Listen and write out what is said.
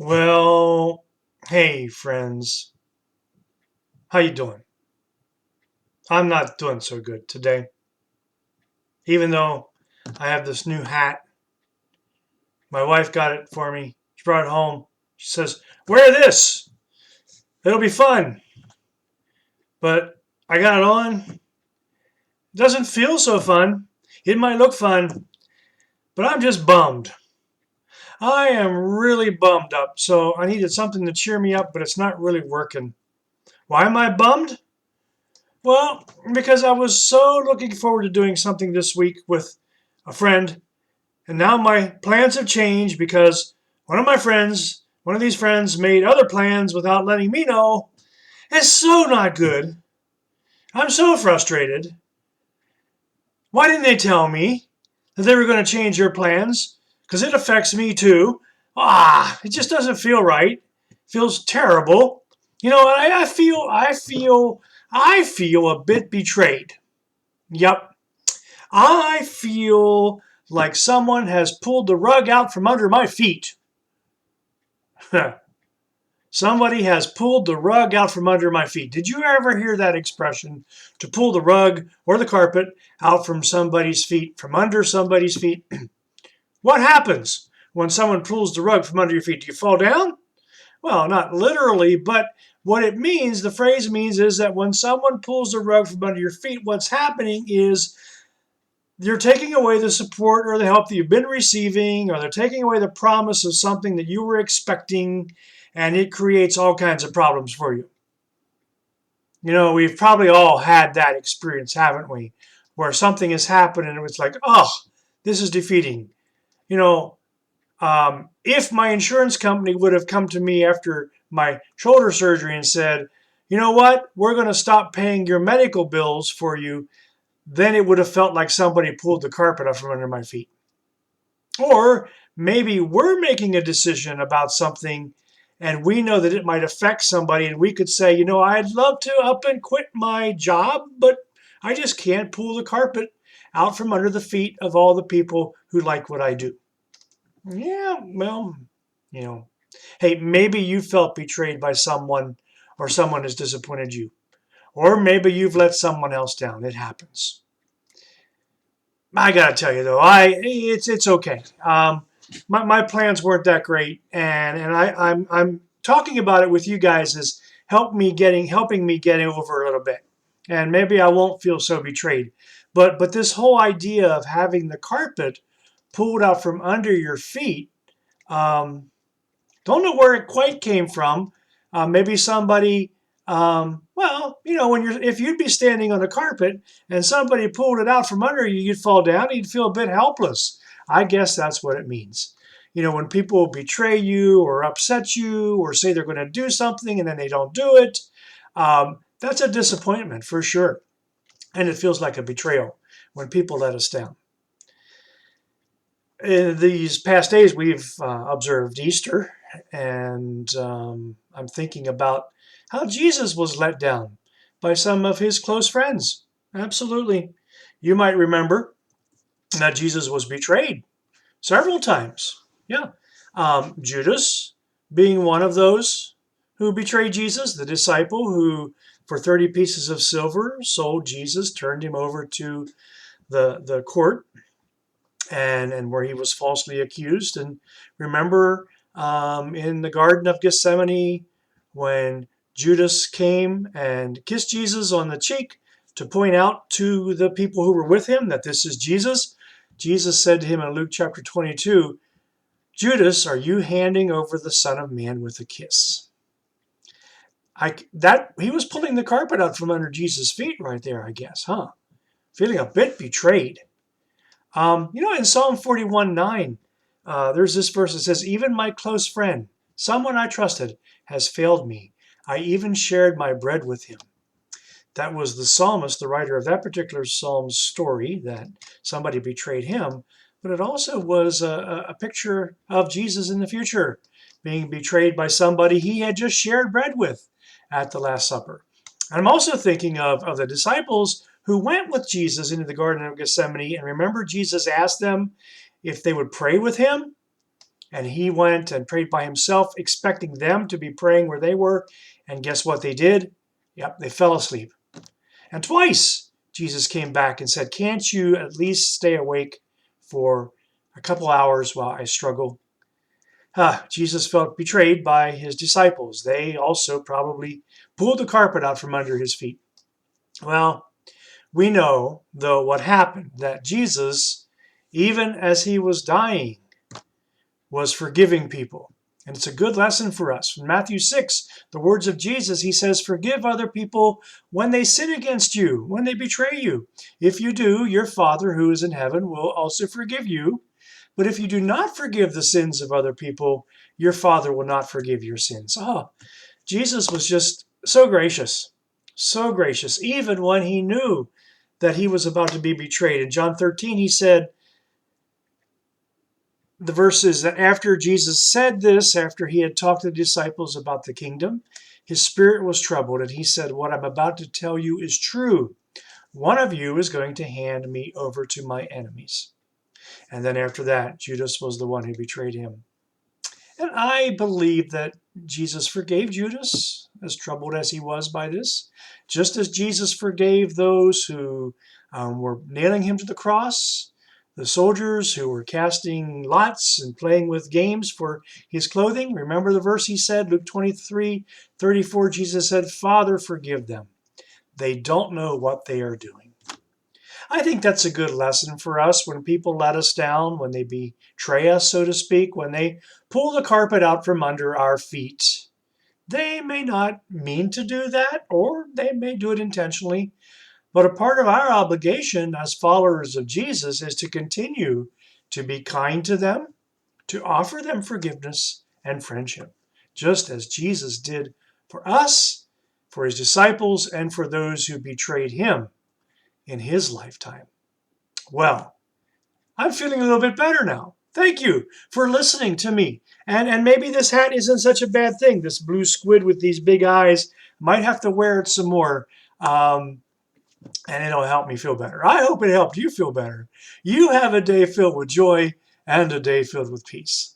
Well, hey friends, how you doing? I'm not doing so good today. Even though I have this new hat, my wife got it for me. She brought it home. She says, "Wear this. It'll be fun." But I got it on. It doesn't feel so fun. It might look fun, but I'm just bummed. I am really bummed up. So I needed something to cheer me up, but it's not really working. Why am I bummed? Well, because I was so looking forward to doing something this week with a friend, and now my plans have changed because one of these friends made other plans without letting me know. It's so not good. I'm so frustrated. Why didn't they tell me that they were going to change their plans? Because it affects me too. It just doesn't feel right. It feels terrible. I feel a bit betrayed. Yep, I feel like someone has pulled the rug out from under my feet. Somebody has pulled the rug out from under my feet. Did you ever hear that expression? To pull the rug or the carpet out from somebody's feet, from under somebody's feet? What happens when someone pulls the rug from under your feet? Do you fall down? Well, not literally, but what it means, the phrase means, is that when someone pulls the rug from under your feet, what's happening is you're taking away the support or the help that you've been receiving, or they're taking away the promise of something that you were expecting, and it creates all kinds of problems for you. We've probably all had that experience, haven't we? Where something has happened and it's like, oh, this is defeating. You know, if my insurance company would have come to me after my shoulder surgery and said, you know what, we're going to stop paying your medical bills for you, then it would have felt like somebody pulled the carpet up from under my feet. Or maybe we're making a decision about something and we know that it might affect somebody, and we could say, I'd love to up and quit my job, but I just can't pull the carpet out from under the feet of all the people who like what I do. Yeah, well, you know, hey, maybe you felt betrayed by someone, or someone has disappointed you. Or maybe you've let someone else down. It happens. I gotta tell you though, it's okay. My plans weren't that great, and I'm talking about it with you guys as helping me getting over a little bit, and maybe I won't feel so betrayed. But this whole idea of having the carpet pulled out from under your feet, um, don't know where it quite came from. Maybe somebody, when if you'd be standing on the carpet and somebody pulled it out from under you, you'd fall down. You'd feel a bit helpless. I guess that's what it means. When people betray you or upset you or say they're going to do something and then they don't do it, that's a disappointment for sure. And it feels like a betrayal when people let us down. In these past days, we've observed Easter, and I'm thinking about how Jesus was let down by some of his close friends. Absolutely. You might remember that Jesus was betrayed several times. Yeah. Judas being one of those who betrayed Jesus, the disciple who, for 30 pieces of silver, sold Jesus, turned him over to the court, and where he was falsely accused. And remember, in the Garden of Gethsemane, when Judas came and kissed Jesus on the cheek to point out to the people who were with him that this is Jesus, Jesus said to him in Luke chapter 22, Judas, are you handing over the Son of Man with a kiss? He was pulling the carpet out from under Jesus' feet right there, I guess, huh? Feeling a bit betrayed. In Psalm 41:9, there's this verse that says, even my close friend, someone I trusted, has failed me. I even shared my bread with him. That was the psalmist, the writer of that particular psalm's story, that somebody betrayed him. But it also was a picture of Jesus in the future, being betrayed by somebody he had just shared bread with at the Last Supper. And I'm also thinking of the disciples who went with Jesus into the Garden of Gethsemane. And remember, Jesus asked them if they would pray with him. And he went and prayed by himself, expecting them to be praying where they were. And guess what they did? Yep, they fell asleep. And twice Jesus came back and said, can't you at least stay awake for a couple hours while I struggle? Jesus felt betrayed by his disciples. They also probably pulled the carpet out from under his feet. Well, we know, though, what happened, that Jesus, even as he was dying, was forgiving people. And it's a good lesson for us. In Matthew 6, the words of Jesus, he says, forgive other people when they sin against you, when they betray you. If you do, your Father who is in heaven will also forgive you. But if you do not forgive the sins of other people, your Father will not forgive your sins. Jesus was just so gracious, even when he knew that he was about to be betrayed. In John 13, he said, the verse is that after Jesus said this, after he had talked to the disciples about the kingdom, his spirit was troubled, and he said, what I'm about to tell you is true. One of you is going to hand me over to my enemies. And then after that, Judas was the one who betrayed him. And I believe that Jesus forgave Judas, as troubled as he was by this, just as Jesus forgave those who were nailing him to the cross, the soldiers who were casting lots and playing with games for his clothing. Remember the verse he said, Luke 23:34, Jesus said, Father, forgive them. They don't know what they are doing. I think that's a good lesson for us when people let us down, when they betray us, so to speak, when they pull the carpet out from under our feet. They may not mean to do that, or they may do it intentionally. But a part of our obligation as followers of Jesus is to continue to be kind to them, to offer them forgiveness and friendship, just as Jesus did for us, for his disciples, and for those who betrayed him in his lifetime. Well, I'm feeling a little bit better now. Thank you for listening to me. And maybe this hat isn't such a bad thing. This blue squid with these big eyes. Might have to wear it some more. And it'll help me feel better. I hope it helped you feel better. You have a day filled with joy and a day filled with peace.